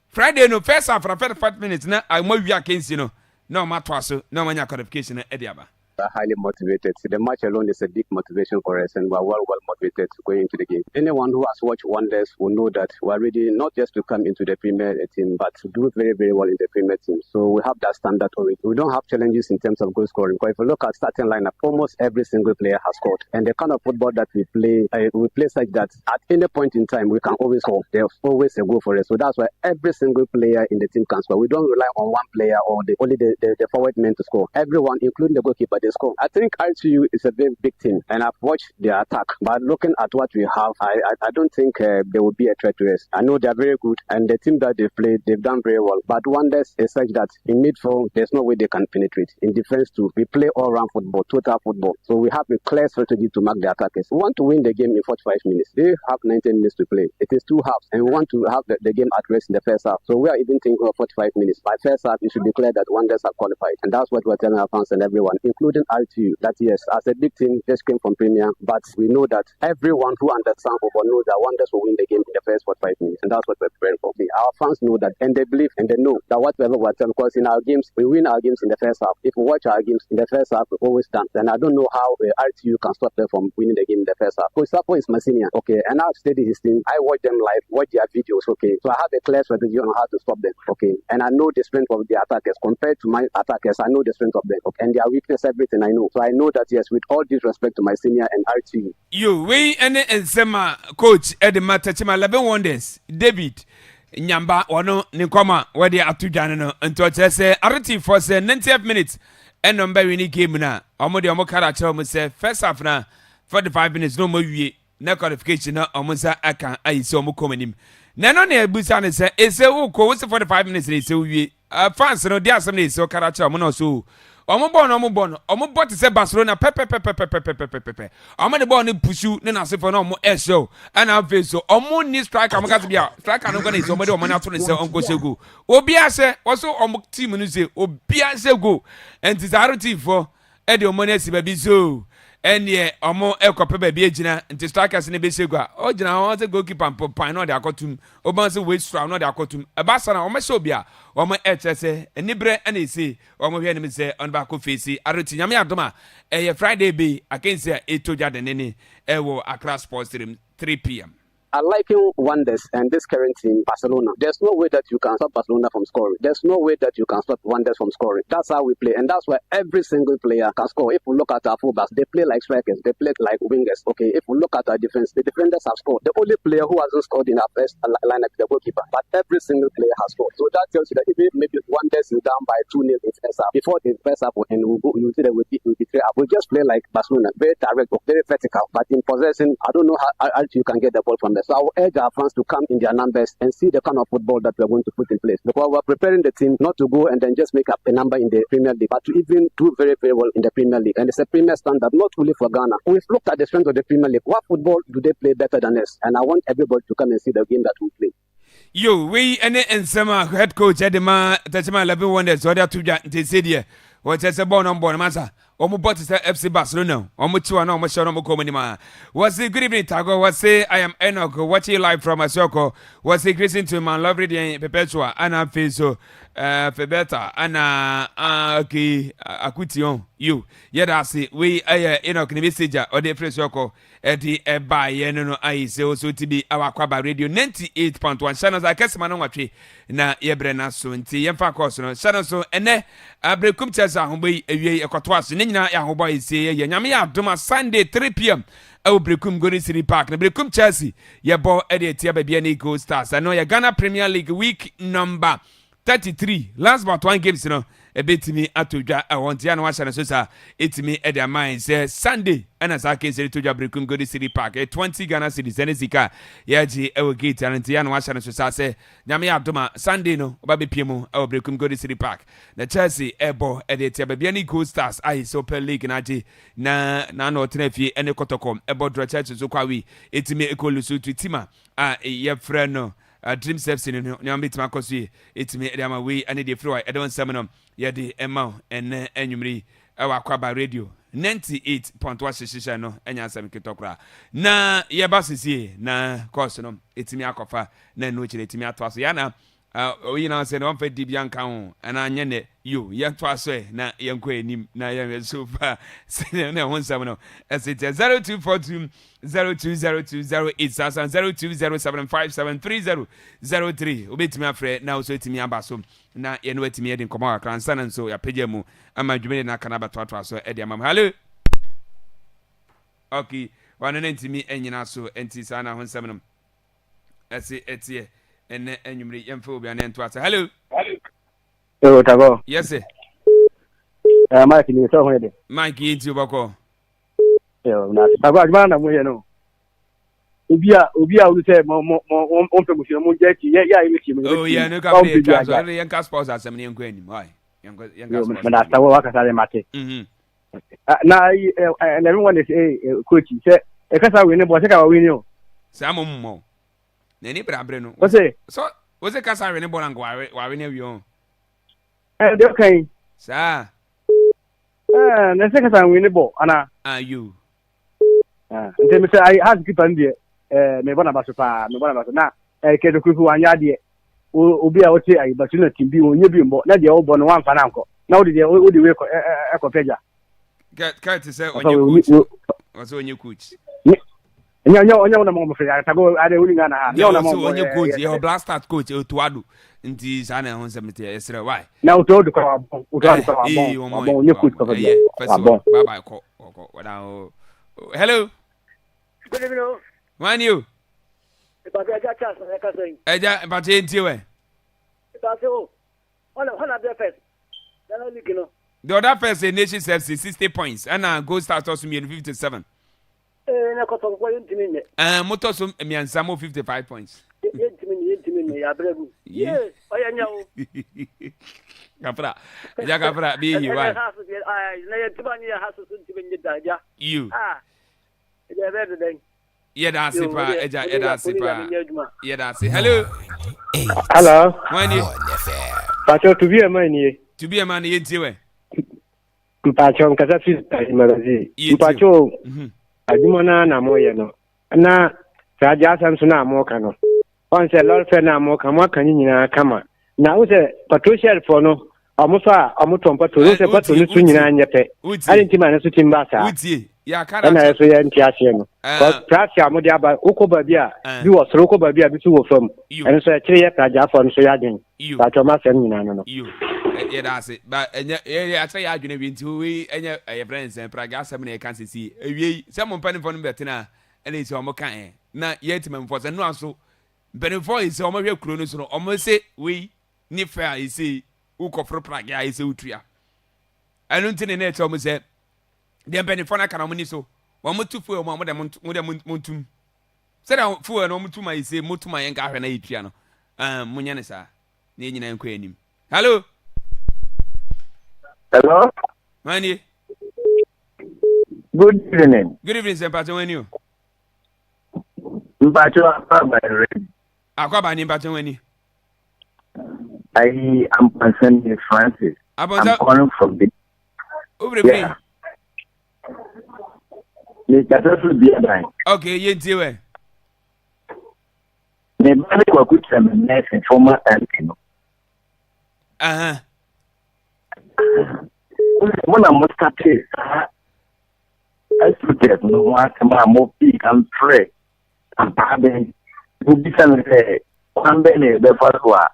Friday no first half for 45 minutes na I mo wi against you no matter so no manya qualification e dey aba. Are highly motivated. So the match alone is a big motivation for us, and we're well motivated to go into the game. Anyone who has watched Wonders will know that we're ready not just to come into the Premier team, but to do very, very well in the Premier team. So we have that standard already. We don't have challenges in terms of goal scoring. But if you look at starting lineup, almost every single player has scored. And the kind of football that we play such that at any point in time we can always score. There's always a goal for us. So that's why every single player in the team can score. We don't rely on one player or only the forward men to score. Everyone, including the goalkeeper, they score. I think RTU is a very big team, and I've watched their attack. But looking at what we have, I don't think they will be a threat to us. I know they're very good, and the team that they've played, they've done very well. But Wonders is such that in midfield, there's no way they can penetrate. In defense too, we play all-round football, total football. So we have a clear strategy to mark the attackers. We want to win the game in 45 minutes. They have 19 minutes to play. It is 2 halves, and we want to have the game at rest in the first half. So we are even thinking of 45 minutes. By first half, it should be clear that Wonders are qualified. And that's what we're telling our fans and everyone, including RTU. That yes, as a big team, just came from Premier, but we know that everyone who understands football knows that Wonders will win the game in the first 45 minutes, and that's what we're preparing for. Our fans know that, and they believe and they know that whatever we're telling, because in our games, we win our games in the first half. If we watch our games in the first half, we always stand. And I don't know how RTU can stop them from winning the game in the first half. Because Sapo is my senior, okay, and I've studied his team. I watch them live, watch their videos, okay. So I have a clear strategy on how to stop them, okay. And I know the strength of the attackers compared to my attackers. I know the strength of them, okay? And their weakness, everything I know. So I know that yes, with all due respect to my senior and RTU. You we any ensema coach Edema Techima 11 Wonders David Nyamba wano nikoma wadi atujane no nto chese RT for say 90th minutes and number we ni game na omode omokara che omo say first half na 45 minutes no mo wie na qualification na omo sa aka ayise omo komanim na no na ebusa ne say ese wo ko 45 minutes na ese wie fans no dia asem na ese okara che omo no so omo ball to say Barcelona pepe omo the ball ni pushu ne na se for no omo show and na face so omo ni striker omo got bia striker no go na omo de omo na to ne say onko sego obi ase also omo team no say obi ase go and this RT for e de omo na si ba bi so enye omo ekope ba bi agina nti strikers ne be sego a o gina o say goalkeeper pan no de akotum oban say wait strike no de akotum e ba sana omo show bia omo etese enibre ana ese omo hwe ne me say on ba ko face aroti nyame adoma e Friday be against etoja de nene e wo Accra Sports 3 p.m. I like Wonders and this current team, Barcelona. There's no way that you can stop Barcelona from scoring. There's no way that you can stop Wonders from scoring. That's how we play, and that's why every single player can score. If we look at our fullbacks, they play like strikers. They play like wingers. Okay, if we look at our defense, the defenders have scored. The only player who hasn't scored in our first lineup is the goalkeeper, but every single player has scored. So that tells you that even maybe Wonders is down by 2-0 in first half. Before the first half, and you see that we'll be 3 up. We just play like Barcelona, very direct, very vertical. But in possession, I don't know how you can get the ball from there. So I will urge our fans to come in their numbers and see the kind of football that we're going to put in place. Because we're preparing the team not to go and then just make up a number in the Premier League, but to even do very, very well in the Premier League. And it's a Premier standard, not only for Ghana. We've looked at the strength of the Premier League. What football do they play better than us? And I want everybody to come and see the game that we play. Yo, we and Sema head coach Edema Techima 11 Wonders, so that to say there. What is a born on board, Massa? Omo bought is FC Barcelona. Omo chiwa na omo show omo komunima. Was it good evening, Tago? Was say I am Enoch watching live from Asoko. Was it greeting to my lovely day Perpetua Anna Fiso Febeta Anna okay Akution you. Yeah, that's it. We Enoch ni message or the fresh Soko Eddie by no I say also to be our Akwaaba radio 98.1 channels. I guess man on watch na yebrena so nti yemfa course no channel so ene abrekum chesa hombe ewie ekotwaso ne nyina ya hobo ise ye nyame ya adoma Sunday 3 p.m. Brekum Golden City Park na Brekum Chelsea ye bo e de tia babia na Eagle Stars. I know ya Ghana Premier League week number 33 last but one games no e betimi atodwa e won tia na wa chana so sa etimi e their mind say Sunday ana sa ke seri todwa Brekum Golden City Park 20 Ghana cedis ene sika ya ji e we gate and tia na wa chana so sa say nyame adoma Sunday no oba be piemu e Brekum Golden City Park na Chelsea e bo e de tia babia na Eagle Stars ai Super League na ji na no tenafie ene kotokom e bo dro Chelsea so kwa wi etimi ekolusu tutima ye frɛ no Dream Steps in Nyambi Tmakosi, it's me, Edama, we, and the floor, I don't summon Yadi, Emma, and Enumri, our Akwaaba radio 98.1 no, and Yansam Kitokra. Na, ye boss is here, na, course, no, it's me, Akofa, then which it's me at Twasiana. We now said on for Dibian Town, and I nyene you, young Twasway, na young Queen, na young super, send one summoner, as it's 0242 020208 and 0207573003. Obey me afraid now, so it's me abasom. Na you know it me in Komara Cranson and so ya pejemu. I'm a Jumina na Canaba Twatwa so Edia Mam. Hello. Okay, one and me and Yanaso and Tisana 17. That's it, it's here. And you may be an end to us. Hello. Hello, Tago. Yes, sir. Mike, you saw already. Mikey, it's your bako. Tago, I'm not going to know. Ubia will say more promotion, more jet. Yeah, oh, yeah, no, come here. Young Caspos are some young queen. Why? Young Mate. Now, and everyone is a coach. Say, a casa winner, but I win you. Some more. Neni Brabreno. What's it? So, was a casa winning Bolang, why we never you? Okay. Sir. The second time we nibble, Anna. Are you? Until I have to keep on there. Me one of us, me one of us. Now, I can't recruit one yard. Ubi, I would say, but you know, to be on your beam, not the old one for uncle. Now, the old way echo peja. Get to say when you coach. What's when you coach? No, I'm afraid I go. I don't know when you coach. Your blast start coach to Adu. In this Anna on cemetery. Why? Now, told the car. Bye bye. Hello. Good evening. When you? But I got chance, like I say. But ain't you? But so, one of the first. The other first nation says 60 points, and I go start also me 57. Motosum me and Samo 55 points. Yeah, Capra, Jacapra, be you. You. Yeah, that's it. Yeah, that's it. Hello. Hello. When you Pacho to be a man, to be a man, you Pacho, because that's Pacho. Adumana na moye no. Na Raja Samson na moka no. On se lord fe na moka moka nyina kama. Na wo se patrocial for no. Amufa amutompa to se pato no su nyina nyepe. Ani ntima na su timba sa. Utie. Ya kara. Na so ya ntiase no. Cause prasi amode aba ukoba bia bi wo soro ukoba bia bi su wo fam. Eno so ya kire ya Raja for no so ya den. Pato ma sem nyina no. Yeah, that's it. But I say I didn't win to we and your friends and Praga 7 I can't see. Someone penny for them better and it's almost kind. Not yet, man, for the no so. But if is almost your chronos, almost say we need fair, you see, who for Praga is Utria. I don't think the net almost said, the penny for a canamoni so. 1 more 2 for one more than Montum. Said out for an almost to my say, Motuma and Garana piano. Munyanesa, Nina and Queen. Hello. Hello. Manny. Good evening. Good evening, Sir Pato. When you? Pacho Akwaaba. Akwaaba ni Pato when you? I am concerned with Francis. I'm calling from the. Yeah. Me kasa so bi adan. Okay, yenti we. Me ba ne kwa kuta me nurse former MP no. When I'm starting, I suited no one more big and pray. And pardon, you be saying, one day the first one.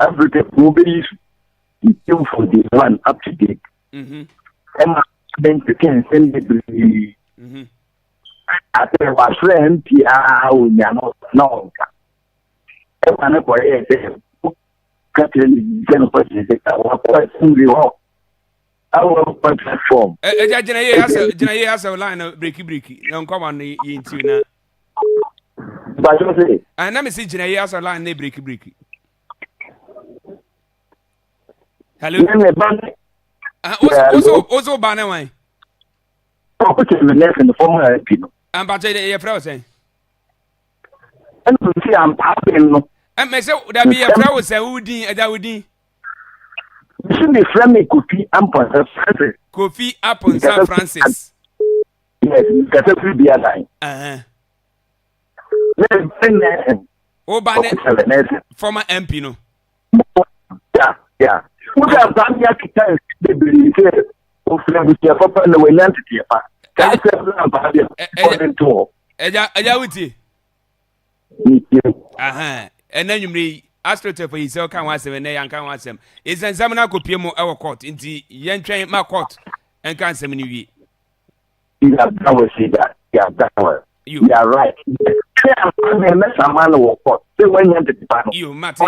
Africa movies, you for the one up to date. And then you can send it to the. I think my friend, no. I'm not going to our platform. Jina has a line of breaky. Don't come on the into But you say, and let me see Jina has a line, they breaky. Hello, also Banaway. I put in the left in the former people. I'm about to say, frozen. And you see, I'm passing. And myself, that be a frozen, that would be. You should be friendly, Kofi Upon Francis. Kofi upon San Francis. Yes, because it will be a line. Oh, Bannet, former MP, no. Yeah. What are Zambia to tell the belief of the Papa and the Wenantity? That's a tour. Ajawiti. And then you may. Astroturf for his can was and they can was him. It's an examiner could pay more our court in the young train my court and can't say many. Yeah, that was see that. Yeah, that was. You are right. You, Matty.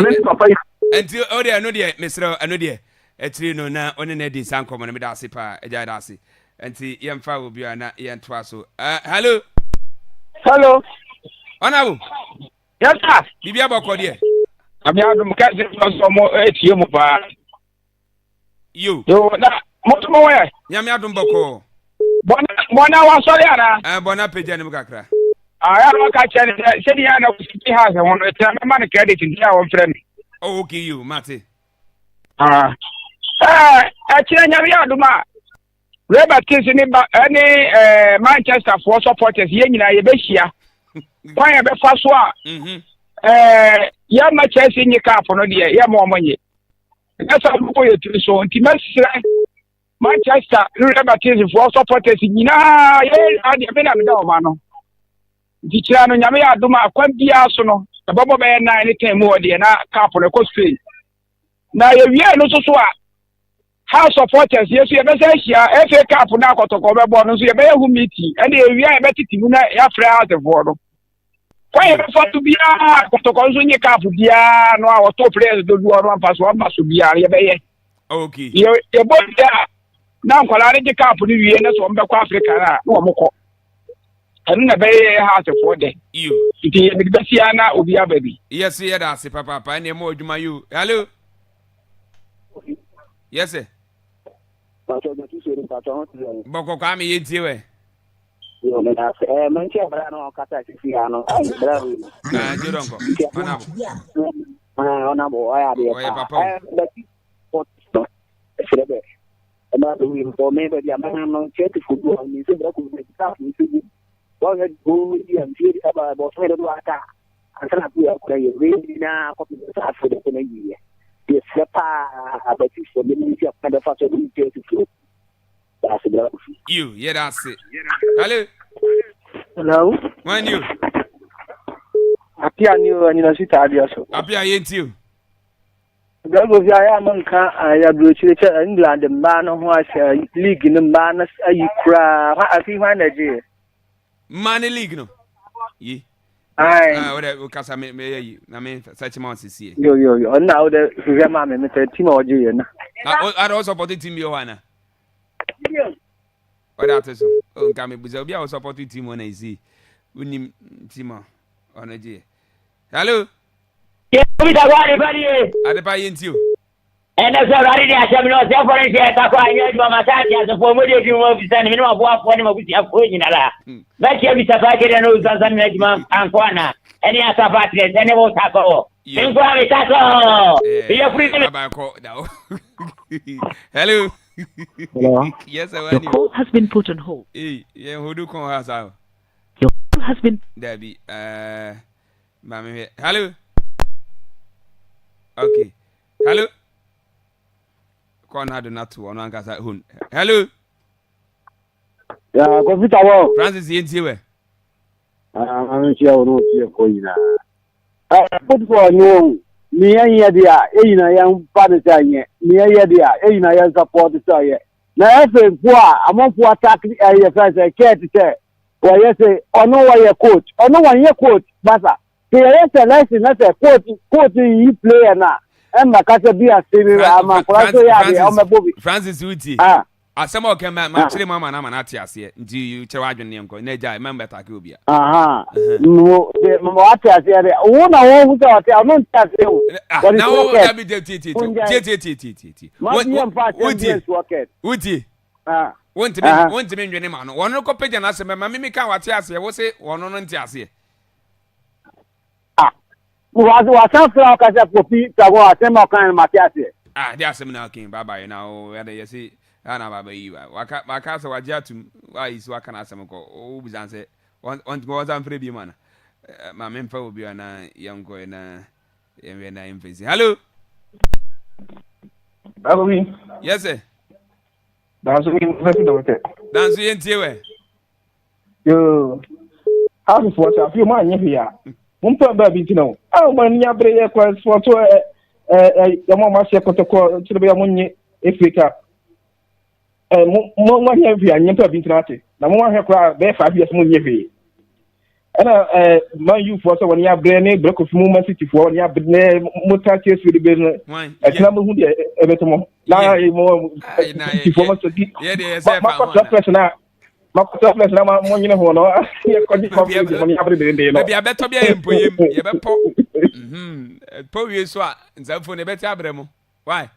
Until oh, dear, no dear, Mr. Anodia. It's you know now on an eddy sound common and Midasipa, a jadasi. Until young fire will be an young twasso. Hello. Hello. Honorable. Yes, sir. Bibia Bokodia. I'm out of some more ATM. You. Much more. Yamiadum Boko. One hour, sorry, Bonapijan Mukakra. I have a catch and said, I know he has a one man credit in our friend. Oh, okay, you, Matty. Actually, Duma. Robert Kiss any Manchester for supporters, Yen, Besia. Why a first one? Yeah, my chance in your car for no dear, yeah, more money. That's how we go to so intimacy. Manchester, remember, for supporters in Yina, I depend on the man. The Chano Yamia Duma, Quambia Sono, the Bobo Bear 9 more than a car for the coast. Now, if you are not so house supporters, yes, you have a FA Cup for now to cover bonus, you have a meeting, and if you are better to after out the border. Why to be to consume your cap? Yeah, no, our top players do one pass one pass to be okay. You're both there. Now, Colorado Cup, you are from the Africa, no more. And a very hard for them. You, it is the Bessiana will be a baby. Yes, yeah, that's a papa, and more to my you. Hello. Yes, sir. Boko Kami, it's you. You, yeah, that's it. Hello. Hello. When you? Apia new and you see Tabiaso. Apia ain't you. That was I have to England, the man who has league in the man as you cry. I think manager. Money league, no. Ye. Aye. Whatever, because I mean, such amounts is here. Yo, now the Rama, Mr. Timo Jane. I also supported Team Joanna. What that is? Oh, come with Zobia was supporting Team on easy. We need Timo on a day. Hello? Yeah, with a body. Are the paying you? And that's already there. I'm not there for it. I can't my time as a former you will be sending me one for him with your food in a la. Let you be surprised and know something like Mount Anquana. Any other parties, any more taco. You go have a taco. You're free. Hello. Hello. Yes, I Your call has been put on hold. Hey, yeah, who do call us out? Your call has been. Debbie, Mammy, hello. Okay. Hello. Corner do not to one casa hun. Hello. Yeah, computer wo. Francis Yentiwe. I'm sure no see for you na. Put for no. Me ya dia, na yan padisa yen. Me ya dia, na yan support say. Na efe kwa amonfo attack ya first care to say. Wa say ono wa ye coach. Ono wa ye coach basa. Ke ya say license na say coach yi player na. Emma kase bi asiri ama kwa so ya be o mebobi. Francis Uti. Asema o kan ma chire mama na na ate ase. Nti chire wadwene nko. Na ja member attack obi a. Mo ate ase ya. Wo na wo hu say ate no ate ase o. Na wo da bi ti. Uti. Wonti me ndwene ma no. Wono ko page na ase ma me kan wate ase. Wo se wono no nti ase. Wa sanfra ka se kopi tawo asema kan matiase dia asem na king bye na o ya dey say ana baba yi waka so waje atum wa yi so aka na asem ko o bizan say on go sanfra bi mana ma me mfa obi na yango na yenwe na emfezi. Hello. Baby. Yes sir. Danso yentiwe. Yo. How to watch a few man here. Mumpa baby tino. Man ya bre kwa swato ya mama sia kotoko tire ya munye Africa. Mo ya via nyempa bi tinate. Na mo hwe kwa be 5 years munye vi. Ana man you for so when ya bre ne break of movement city for when ya bre ne motake su de be no. Etina mo hu de ebetomo. Na mo for mo so di. Yeah dey say fa. Makota place na mo nyine ho no ye ko di ko bi mo ya bre de no bia beto bia empoyem ye be po po wie so a nzafo ne beti abremo why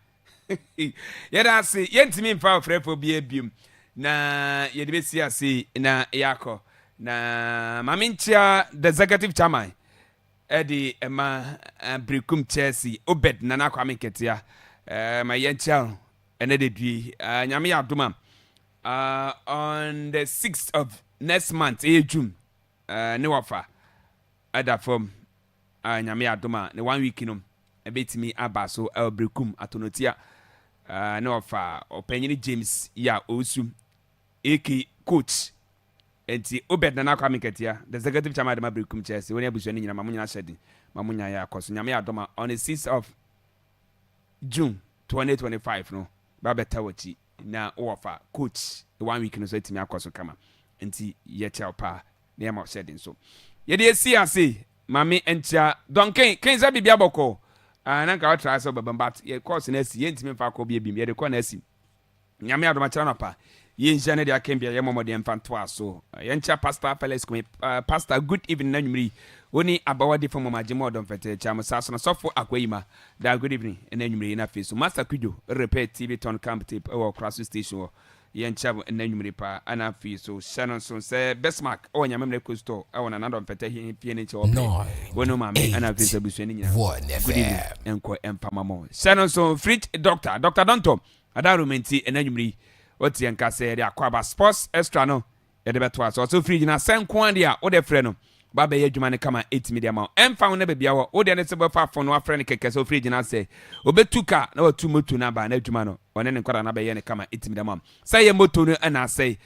ye da se ye ntimi mfa frefo bia bium na ye de besi ase na yakọ na mamintia the executive chairman edi ema brekum Chelsea obed na na kwa menketia ma ye ntia ene de dui nyame ya doma. On the 6th of next month, June, ne wafa ada from nyame adoma ne 1 week no ebetimi abaso elbrekum atonotia ne wafa openyini James ya osu eki coach enti obed na kwa miketia the executive chairman de brekum Chelsea woni abusu ni nyina mamunya shedi mamunya ya akoso nyame adoma on the 6th of June 2025 no babeta wachi na wafa coach 1 week no so timi akoso kama enti ye chelpa na ma shedin so ye de si ase mami entia donken kenza bibia boko na nka watra so babambat ye course na si ye ntimi fa ko bia bim ye de ko na si nyame adoma chara na pa ye nja ne de akembia ye momode mfanto aso ye ncha pastor Felix ko pastor good evening na nwumri oni abawade from magimo odom fete cham saso na sofo akwayima da good evening na nwumri na face master Kujo repair TV ton camp tape o cross station ye ncha na nwumri pa ana fi so shannon so say bestmark o nyame mre ko store e wona na dom fete hie ne che o wono ma me ana fi so busu ni nyina good evening enko empamamo shannon so fridge doctor Donto adarumenti na nwumri oti enka say dia Akwaaba sports extra no e de beto aso so fridge na senko ande a o de frɛ no baba ye adwuma ne kama 8 media ma emfa wo na bebia wo wo de ne se bofa fo no afrɛ ne keke so fridge na se obetuka na watu moto na ba na adwuma no one ne nkwara na be ye ne kama 8 media ma say ye moto no na say